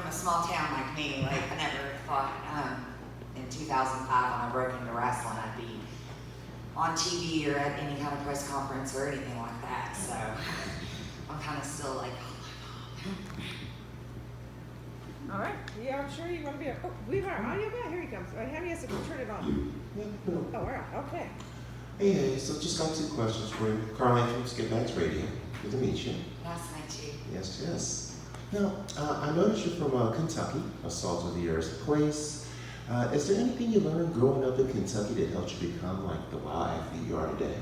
from a small town like me, like I never thought in 2005 when I broke into wrestling I'd be on TV or at any kind of press conference or anything like that. So I'm kind of still like, All right. Yeah, I'm sure you want to be. Oh, we have our audio guy. Here he comes. Hammy has to turn it on. Oh, all right. Okay. Hey, so just got two questions for you. Caroline from Skitbags Radio. Good to meet you. nice to meet you. Yes, yes. Now, I noticed you're from Kentucky, a salt of the earth place. Is there anything you learned growing up in Kentucky that helped you become like the wild athlete you are today?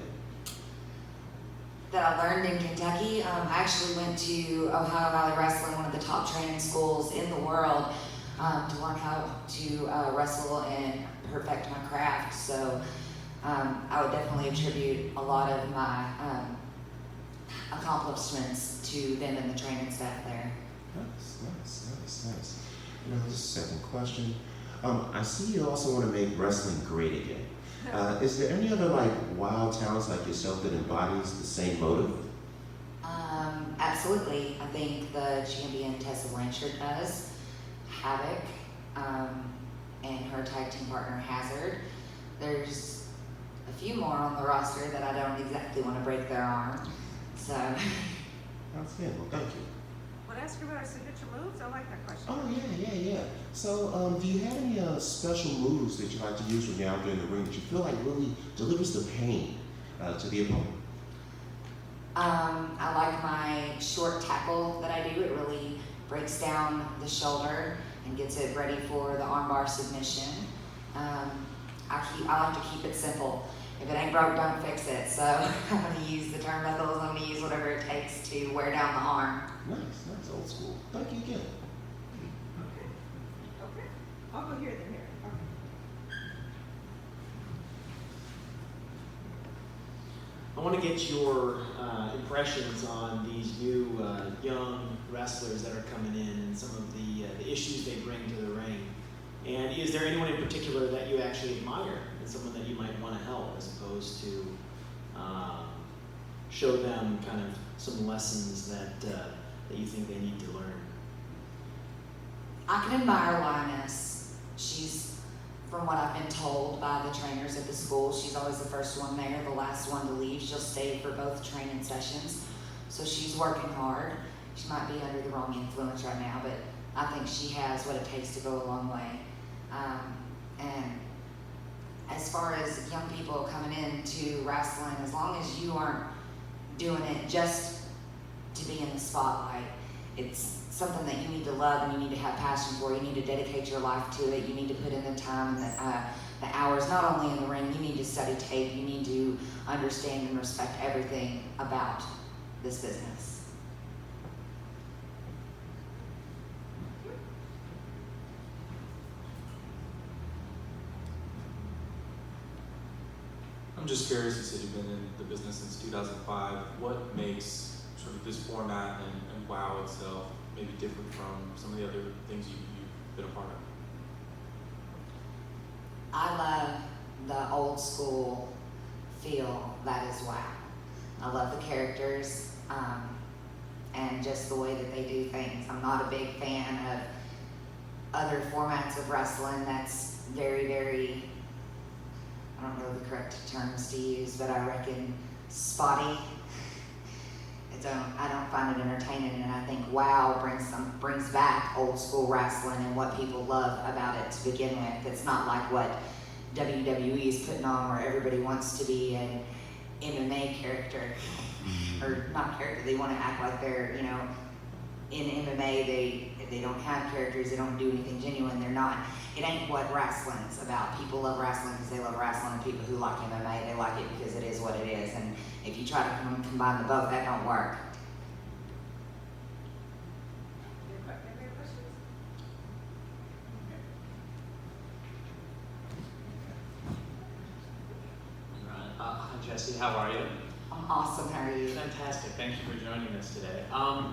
That I learned in Kentucky. I actually went to Ohio Valley Wrestling, one of the top training schools in the world, to learn how to wrestle and perfect my craft. So I would definitely attribute a lot of my accomplishments to them and the training staff there. Nice. Now, just a second question. I see you also want to make wrestling great again. Is there any other like wild talents like yourself that embodies the same motive? Absolutely. I think the champion Tessa Blanchard does. Havoc, and her tag team partner Hazard. There's a few more on the roster that I don't exactly want to break their arm. So. That's good. Well, thank you. Want to ask her about our signature moves? I like that question. Oh, yeah. So, do you have any special moves that you like to use when you're out there in the ring that you feel like really delivers the pain to the opponent? I like my short tackle that I do. It really breaks down the shoulder and gets it ready for the armbar submission. I like to keep it simple. If it ain't broke, don't fix it. So I'm going to use the turnbuckles. I'm going to use whatever it takes to wear down the arm. Nice, old school. Thank you again. Okay. I'll go here then. Okay. I want to get your impressions on these new young wrestlers that are coming in and some of the issues they bring to the ring. And is there anyone in particular that you actually admire and someone that you might want to help as opposed to show them kind of some lessons that you think they need to learn? I can admire Lioness. She's, from what I've been told by the trainers at the school, she's always the first one there, the last one to leave. She'll stay for both training sessions. So she's working hard. She might be under the wrong influence right now, but I think she has what it takes to go a long way. And as far as young people coming into wrestling, as long as you aren't doing it just to be in the spotlight, it's something that you need to love and you need to have passion for. You need to dedicate your life to it. You need to put in the time and the hours, not only in the ring. You need to study tape. You need to understand and respect everything about this business. I'm just curious, you said you've been in the business since 2005. What makes sort of this format and WOW itself maybe different from some of the other things you've been a part of? I love the old school feel that is WOW. I love the characters and just the way that they do things. I'm not a big fan of other formats of wrestling that's very, very, I don't know the correct terms to use, but I reckon spotty. I don't find it entertaining, and I think WOW brings back old school wrestling and what people love about it to begin with. It's not like what WWE is putting on, where everybody wants to be an MMA character, or not character. They want to act like they're, in MMA they don't have characters. They don't do anything genuine. They're not. It ain't what wrestling's about. People love wrestling because they love wrestling, and people who like MMA, they like it because it is what it is. And if you try to combine the both, that don't work. Any questions? Hi Jesse, how are you? I'm awesome. How are you? Fantastic, thank you for joining us today.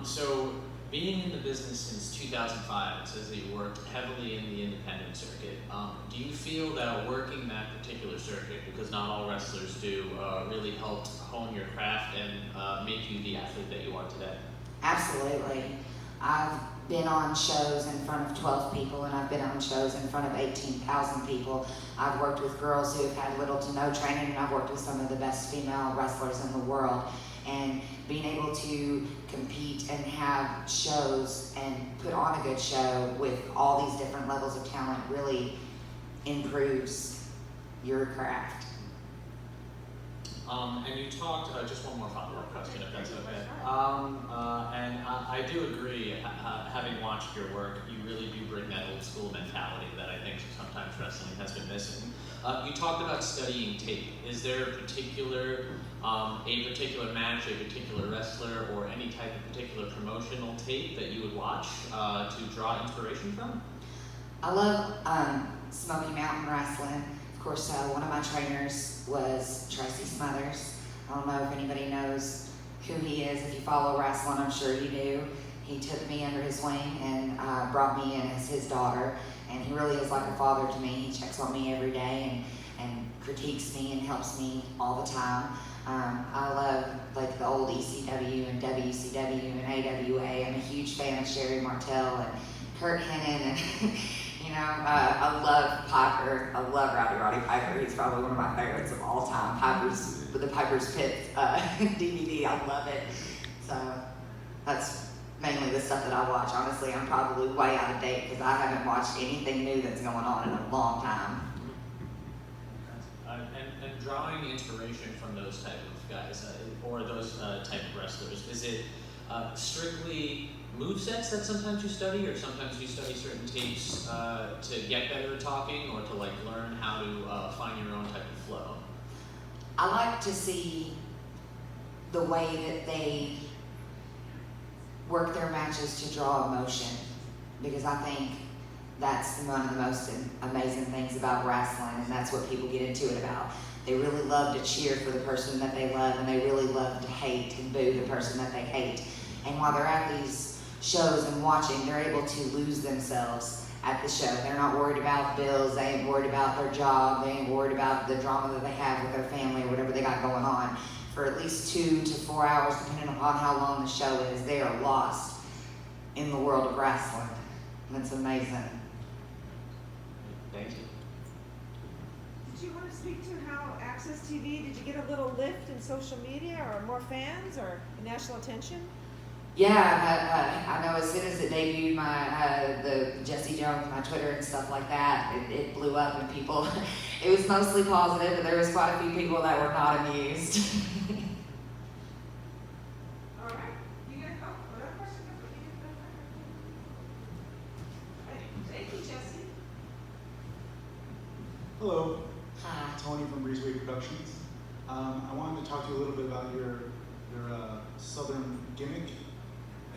So being in the business since 2005, it says that you worked heavily in the independent circuit. Do you feel that working that particular circuit, because not all wrestlers do, really helped hone your craft and make you the athlete that you are today? Absolutely. I've been on shows in front of 12 people, and I've been on shows in front of 18,000 people. I've worked with girls who have had little to no training, and I've worked with some of the best female wrestlers in the world. And being able to compete and have shows and put on a good show with all these different levels of talent really improves your craft. And you talked, just one more follow-up question, if that's okay. And I do agree, having watched your work, you really do bring that old school mentality that I think sometimes wrestling has been missing. You talked about studying tape. Is there a particular match, a particular wrestler, or any type of particular promotional tape that you would watch to draw inspiration from? I love Smoky Mountain Wrestling. Of course, one of my trainers was Tracy Smothers. I don't know if anybody knows who he is. If you follow wrestling, I'm sure you do. He took me under his wing and brought me in as his daughter. And he really is like a father to me. He checks on me every day and critiques me and helps me all the time. I love like the old ECW and WCW and AWA. I'm a huge fan of Sherry Martel and Kurt Hennig, and you know, I love Piper. I love Roddy Piper. He's probably one of my favorites of all time. The Piper's Pit DVD. I love it. So that's mainly the stuff that I watch. Honestly, I'm probably way out of date because I haven't watched anything new that's going on in a long time. And drawing inspiration from those type of guys, or those type of wrestlers, is it strictly movesets that sometimes you study, or sometimes you study certain tapes to get better at talking, or to like learn how to find your own type of flow? I like to see the way that they work their matches to draw emotion, because I think that's one of the most amazing things about wrestling, and that's what people get into it about. They really love to cheer for the person that they love, and they really love to hate and boo the person that they hate. And while they're at these shows and watching, they're able to lose themselves at the show. They're not worried about bills, they ain't worried about their job, they ain't worried about the drama that they have with their family or whatever they got going on. For at least 2 to 4 hours, depending upon how long the show is, they are lost in the world of wrestling. And it's amazing. Thank you. Did you want to speak to how Access TV, did you get a little lift in social media, or more fans, or national attention? Yeah, I know as soon as it debuted, the Jesse Jones, my Twitter and stuff like that, it blew up, and people, it was mostly positive, but there was quite a few people that were not amused. All right. You guys, another question? Thank you, Jesse. Hello, Hi. Tony from Breezeway Productions. I wanted to talk to you a little bit about your Southern gimmick,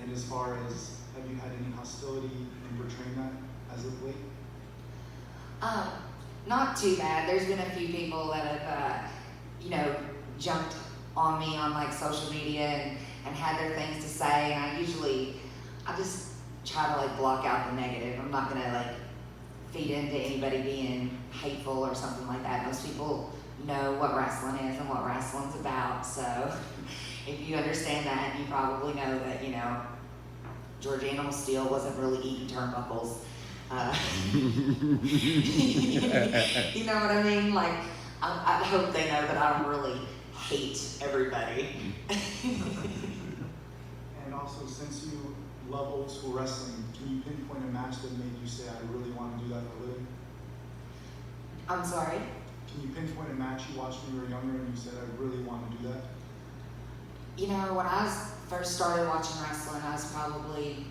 and as far as, have you had any hostility in portraying that as of late? Not too bad. There's been a few people that have, jumped on me on like social media and had their things to say, and I just try to like block out the negative. I'm not gonna like feed into anybody being hateful or something like that. Most people know what wrestling is and what wrestling's about, so if you understand that, you probably know that, George Animal Steel wasn't really eating turnbuckles. You know what I mean? Like, I hope they know that I don't really hate everybody. And also, since you love old school wrestling, can you pinpoint a match that made you say, I really want to do that for a living? I'm sorry? Can you pinpoint a match you watched when you were younger and you said, I really want to do that? When I first started watching wrestling, I was probably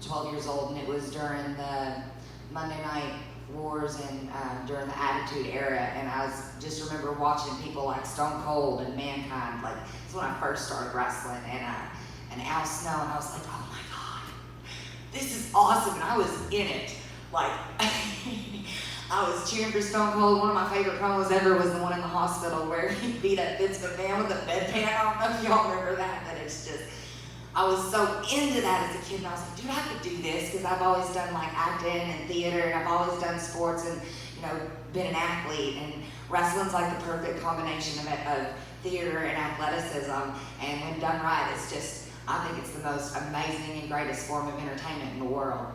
12 years old, and it was during the Monday Night Wars and during the Attitude Era, and I just remember watching people like Stone Cold and Mankind. Like, it's when I first started wrestling, and Al Snow, and I was like, oh my God, this is awesome, and I was in it. Like, I was cheering for Stone Cold. One of my favorite promos ever was the one in the hospital where he beat up Vince McMahon with a bedpan. I don't know if y'all remember that, but it's just, I was so into that as a kid, and I was like, dude, I could do this, because I've always done like acting and theater, and I've always done sports and, been an athlete, and wrestling's like the perfect combination of theater and athleticism, and when done right, it's just, I think it's the most amazing and greatest form of entertainment in the world.